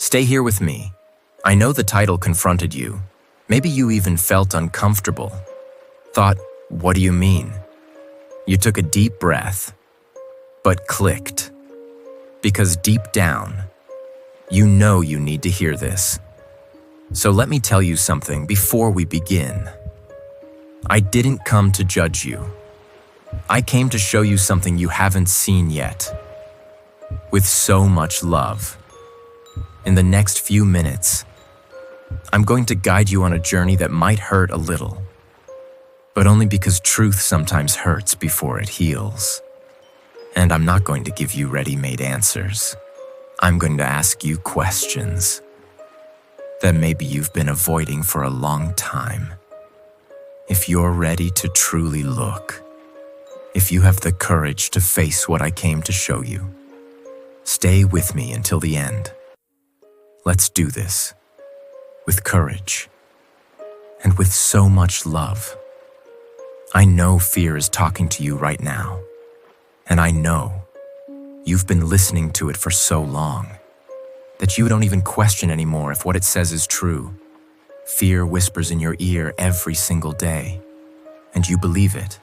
Stay here with me. I know the title confronted you. Maybe you even felt uncomfortable. Thought, what do you mean? You took a deep breath, but clicked. Because deep down, you know you need to hear this. So let me tell you something before we begin. I didn't come to judge you. I came to show you something you haven't seen yet. With so much love. In the next few minutes, I'm going to guide you on a journey that might hurt a little, but only because truth sometimes hurts before it heals. And I'm not going to give you ready-made answers. I'm going to ask you questions that maybe you've been avoiding for a long time. If you're ready to truly look, if you have the courage to face what I came to show you, stay with me until the end. Let's do this with courage and with so much love. I know fear is talking to you right now, and I know you've been listening to it for so long that you don't even question anymore if what it says is true. Fear whispers in your ear every single day, and you believe it.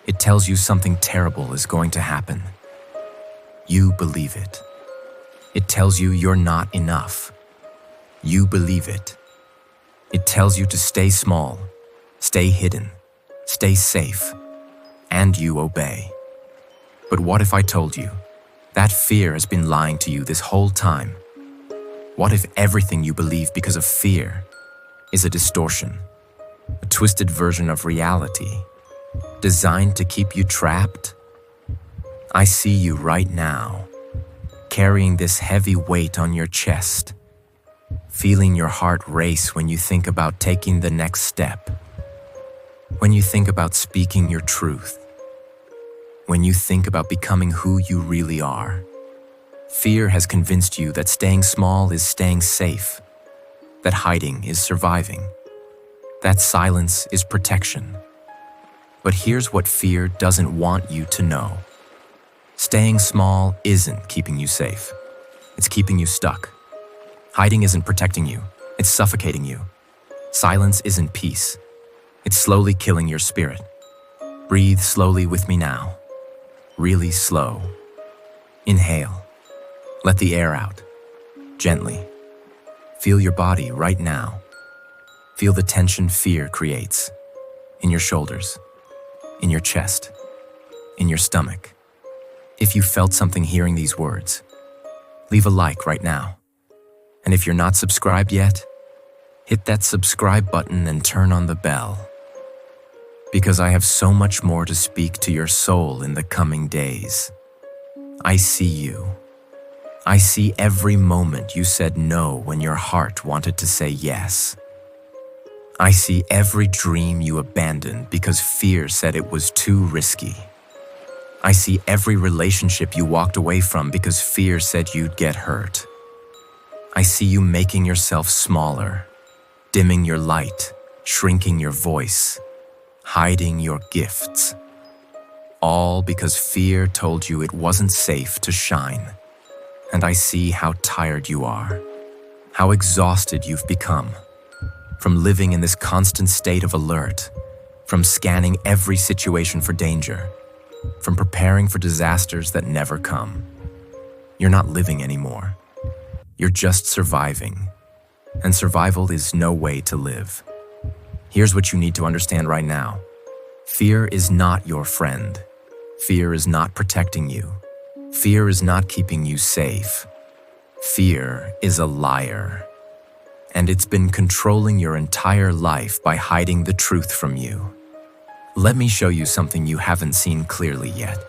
It tells you something terrible is going to happen. You believe it. It tells you you're not enough. You believe it. It tells you to stay small, stay hidden, stay safe, and you obey. But what if I told you that fear has been lying to you this whole time? What if everything you believe because of fear is a distortion, a twisted version of reality, designed to keep you trapped? I see you right now, carrying this heavy weight on your chest, feeling your heart race when you think about taking the next step, when you think about speaking your truth, when you think about becoming who you really are. Fear has convinced you that staying small is staying safe, that hiding is surviving, that silence is protection. But here's what fear doesn't want you to know. Staying small isn't keeping you safe. It's keeping you stuck. Hiding isn't protecting you. It's suffocating you. Silence isn't peace. It's slowly killing your spirit. Breathe slowly with me now. Really slow. Inhale. Let the air out. Gently. Feel your body right now. Feel the tension fear creates. In your shoulders. In your chest. In your stomach. If you felt something hearing these words, leave a like right now. And if you're not subscribed yet, hit that subscribe button and turn on the bell. Because I have so much more to speak to your soul in the coming days. I see you. I see every moment you said no when your heart wanted to say yes. I see every dream you abandoned because fear said it was too risky. I see every relationship you walked away from because fear said you'd get hurt. I see you making yourself smaller, dimming your light, shrinking your voice, hiding your gifts. All because fear told you it wasn't safe to shine. And I see how tired you are, how exhausted you've become, from living in this constant state of alert, from scanning every situation for danger, from preparing for disasters that never come. You're not living anymore. You're just surviving. And survival is no way to live. Here's what you need to understand right now. Fear is not your friend. Fear is not protecting you. Fear is not keeping you safe. Fear is a liar. And it's been controlling your entire life by hiding the truth from you. Let me show you something you haven't seen clearly yet.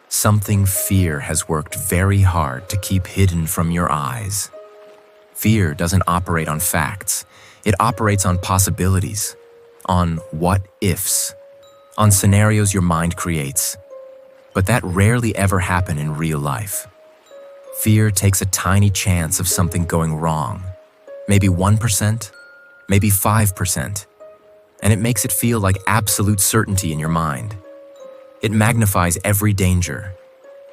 Something fear has worked very hard to keep hidden from your eyes. Fear doesn't operate on facts. It operates on possibilities, on what-ifs, on scenarios your mind creates. But that rarely ever happen in real life. Fear takes a tiny chance of something going wrong, maybe 1%, maybe 5%, and it makes it feel like absolute certainty in your mind. It magnifies every danger.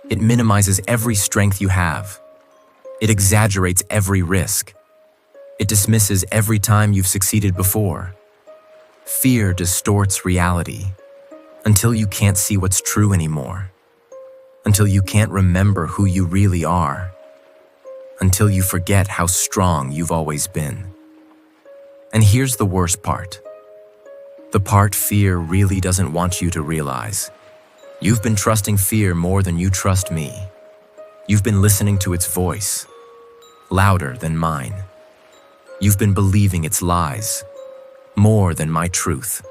It minimizes every strength you have. It exaggerates every risk. It dismisses every time you've succeeded before. Fear distorts reality until you can't see what's true anymore, until you can't remember who you really are, until you forget how strong you've always been. And here's the worst part. The part fear really doesn't want you to realize. You've been trusting fear more than you trust me. You've been listening to its voice, louder than mine. You've been believing its lies, more than my truth.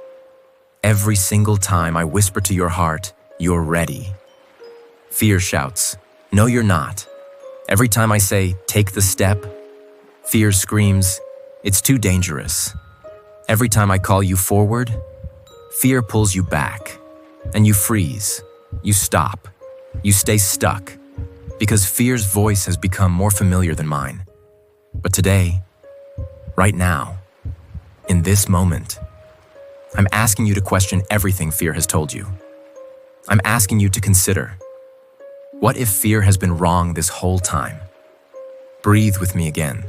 Every single time I whisper to your heart, "You're ready," fear shouts, "No, you're not." Every time I say, "Take the step," fear screams, "It's too dangerous." Every time I call you forward, fear pulls you back, and you freeze, you stop, you stay stuck, because fear's voice has become more familiar than mine. But today, right now, in this moment, I'm asking you to question everything fear has told you. I'm asking you to consider, what if fear has been wrong this whole time? Breathe with me again.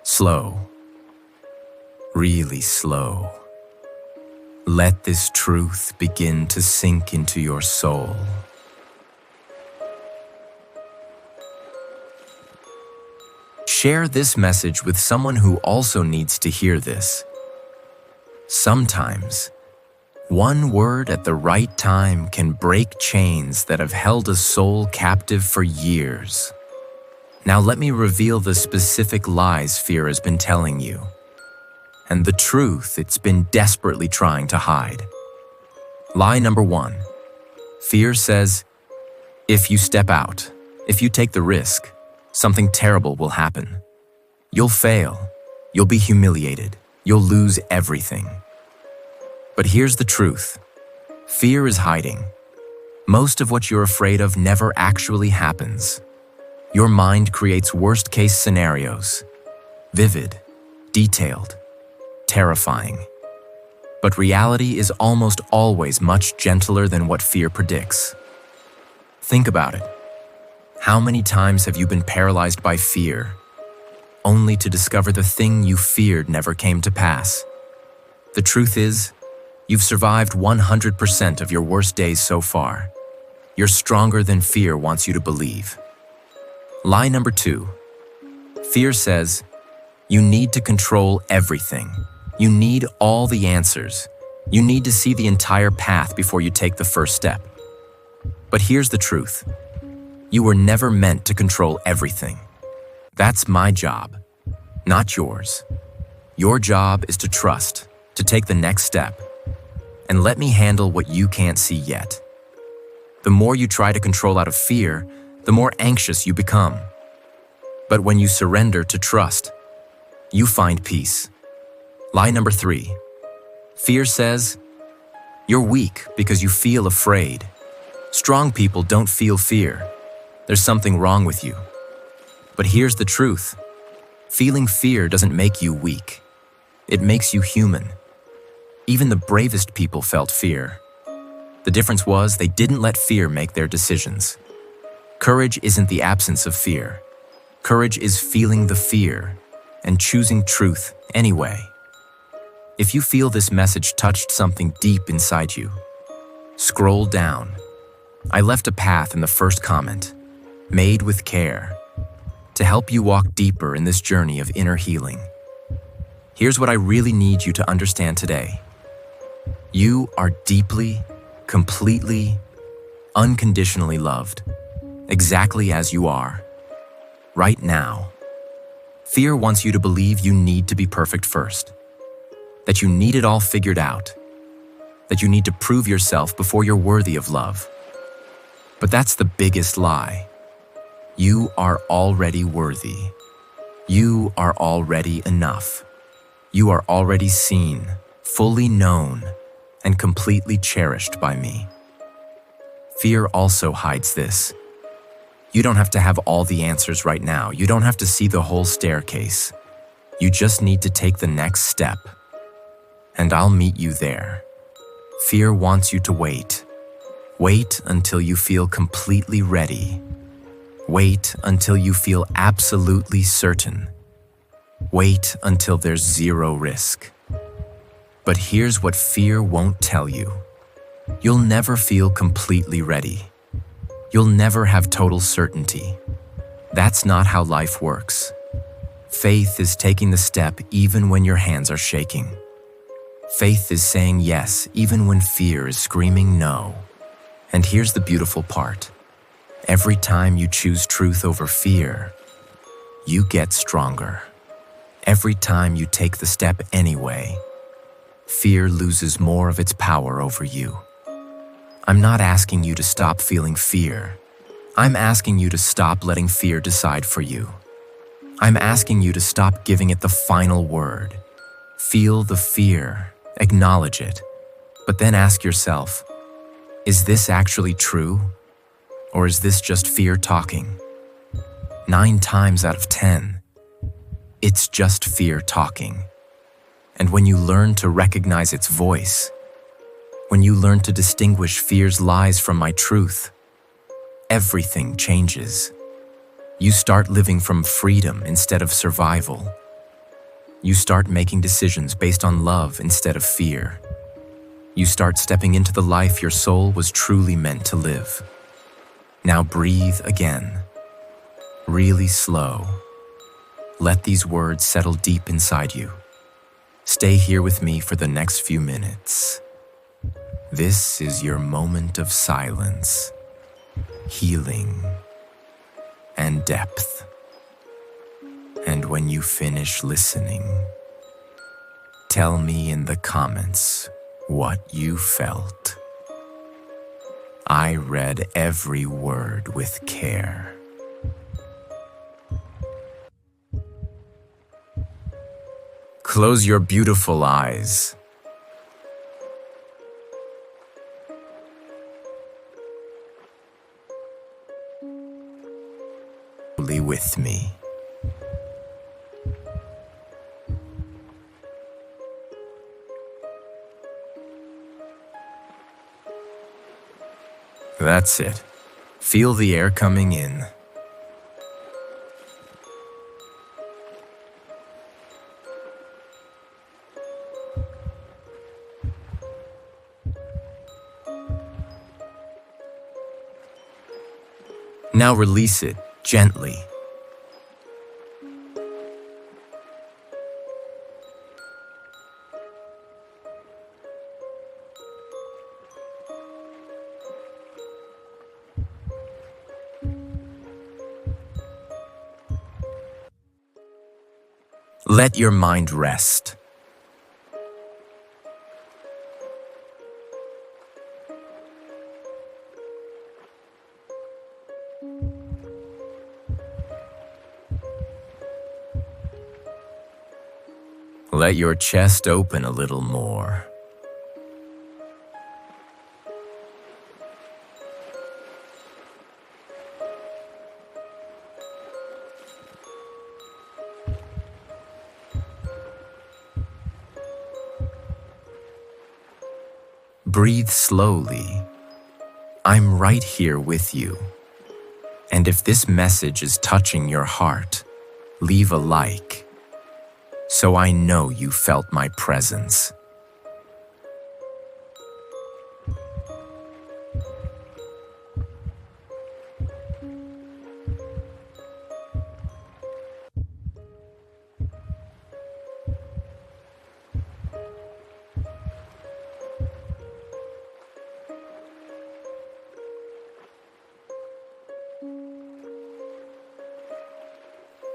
Slow. Really slow. Let this truth begin to sink into your soul. Share this message with someone who also needs to hear this. Sometimes, one word at the right time can break chains that have held a soul captive for years. Now let me reveal the specific lies fear has been telling you, and the truth it's been desperately trying to hide. Lie number 1. Fear says, if you step out, if you take the risk, something terrible will happen. You'll fail, you'll be humiliated, you'll lose everything. But here's the truth. Fear is hiding. Most of what you're afraid of never actually happens. Your mind creates worst-case scenarios, vivid, detailed, terrifying. But reality is almost always much gentler than what fear predicts. Think about it. How many times have you been paralyzed by fear, only to discover the thing you feared never came to pass? The truth is, you've survived 100% of your worst days so far. You're stronger than fear wants you to believe. Lie number 2. Fear says, you need to control everything. You need all the answers. You need to see the entire path before you take the first step. But here's the truth. You were never meant to control everything. That's my job, not yours. Your job is to trust, to take the next step, and let me handle what you can't see yet. The more you try to control out of fear, the more anxious you become. But when you surrender to trust, you find peace. Lie number 3. Fear says, you're weak because you feel afraid. Strong people don't feel fear. There's something wrong with you. But here's the truth. Feeling fear doesn't make you weak. It makes you human. Even the bravest people felt fear. The difference was they didn't let fear make their decisions. Courage isn't the absence of fear. Courage is feeling the fear and choosing truth anyway. If you feel this message touched something deep inside you, scroll down. I left a path in the first comment, made with care, to help you walk deeper in this journey of inner healing. Here's what I really need you to understand today. You are deeply, completely, unconditionally loved, exactly as you are, right now. Fear wants you to believe you need to be perfect first, that you need it all figured out, that you need to prove yourself before you're worthy of love. But that's the biggest lie. You are already worthy. You are already enough. You are already seen, fully known, and completely cherished by me. Fear also hides this. You don't have to have all the answers right now. You don't have to see the whole staircase. You just need to take the next step. And I'll meet you there. Fear wants you to wait. Wait until you feel completely ready. Wait until you feel absolutely certain. Wait until there's zero risk. But here's what fear won't tell you. You'll never feel completely ready. You'll never have total certainty. That's not how life works. Faith is taking the step even when your hands are shaking. Faith is saying yes even when fear is screaming no. And here's the beautiful part. Every time you choose truth over fear, you get stronger. Every time you take the step anyway, fear loses more of its power over you. I'm not asking you to stop feeling fear. I'm asking you to stop letting fear decide for you. I'm asking you to stop giving it the final word. Feel the fear, acknowledge it, but then ask yourself, is this actually true? Or is this just fear talking? 9 times out of 10, it's just fear talking. And when you learn to recognize its voice, when you learn to distinguish fear's lies from my truth, everything changes. You start living from freedom instead of survival. You start making decisions based on love instead of fear. You start stepping into the life your soul was truly meant to live. Now breathe again, really slow. Let these words settle deep inside you. Stay here with me for the next few minutes. This is your moment of silence, healing, and depth. And when you finish listening, tell me in the comments what you felt. I read every word with care. Close your beautiful eyes. With me. That's it. Feel the air coming in. Now release it gently. Let your mind rest. Let your chest open a little more. Breathe slowly. I'm right here with you. And if this message is touching your heart, leave a like, so I know you felt my presence.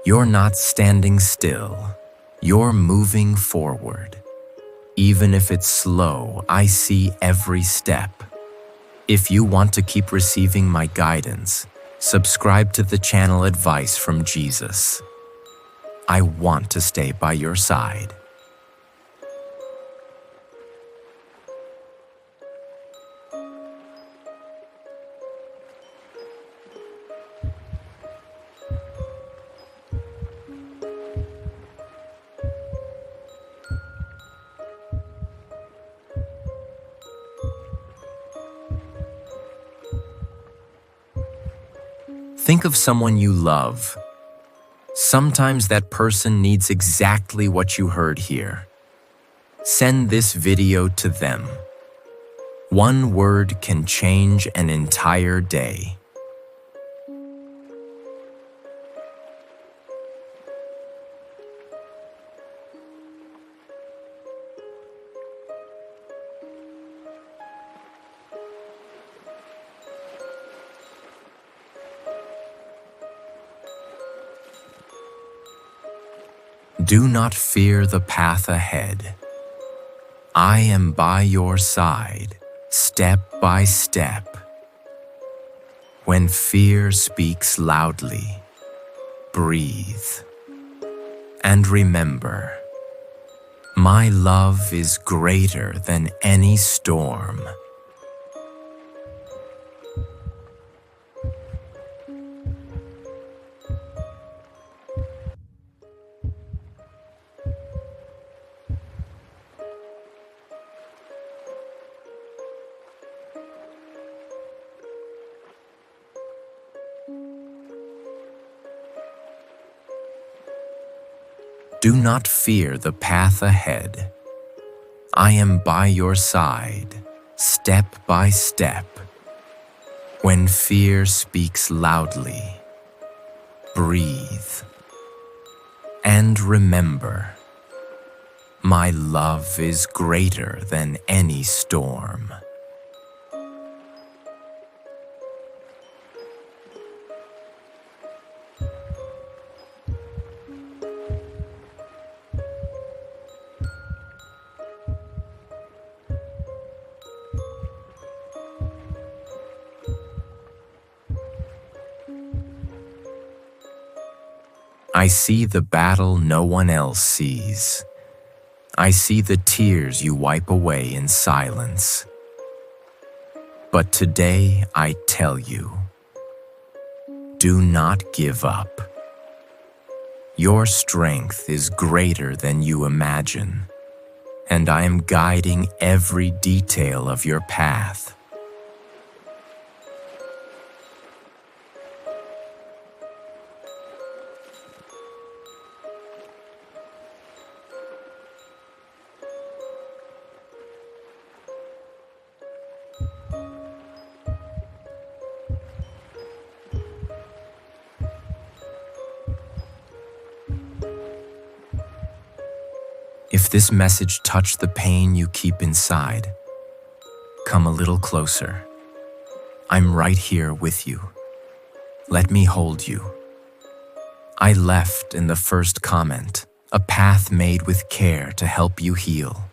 You're not standing still. You're moving forward. Even if it's slow, I see every step. If you want to keep receiving my guidance, subscribe to the channel Advice from Jesus. I want to stay by your side. Think of someone you love. Sometimes that person needs exactly what you heard here. Send this video to them. One word can change an entire day. Do not fear the path ahead. I am by your side, step by step. When fear speaks loudly, breathe. And remember, my love is greater than any storm. Do not fear the path ahead. I am by your side, step by step. When fear speaks loudly, breathe. And remember, my love is greater than any storm. I see the battle no one else sees. I see the tears you wipe away in silence. But today I tell you, do not give up. Your strength is greater than you imagine, and I am guiding every detail of your path. If this message touched the pain you keep inside, come a little closer. I'm right here with you. Let me hold you. I left in the first comment a path made with care to help you heal,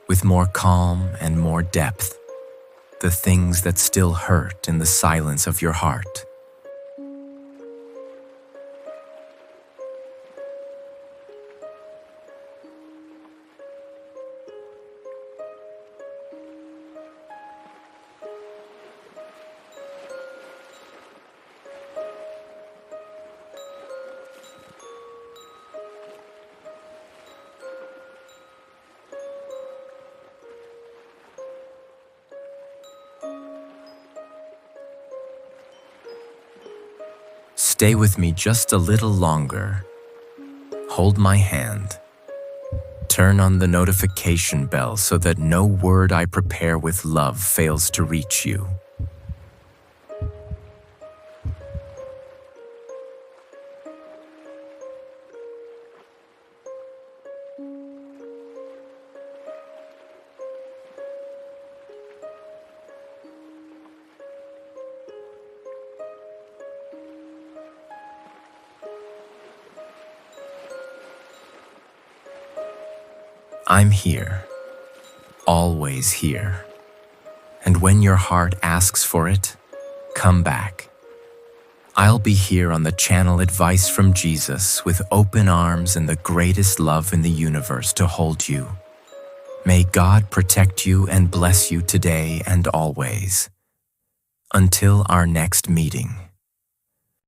with more calm and more depth, the things that still hurt in the silence of your heart. Stay with me just a little longer. Hold my hand. Turn on the notification bell so that no word I prepare with love fails to reach you. I'm here, always here. And when your heart asks for it, come back. I'll be here on the channel Advice from Jesus with open arms and the greatest love in the universe to hold you. May God protect you and bless you today and always. Until our next meeting.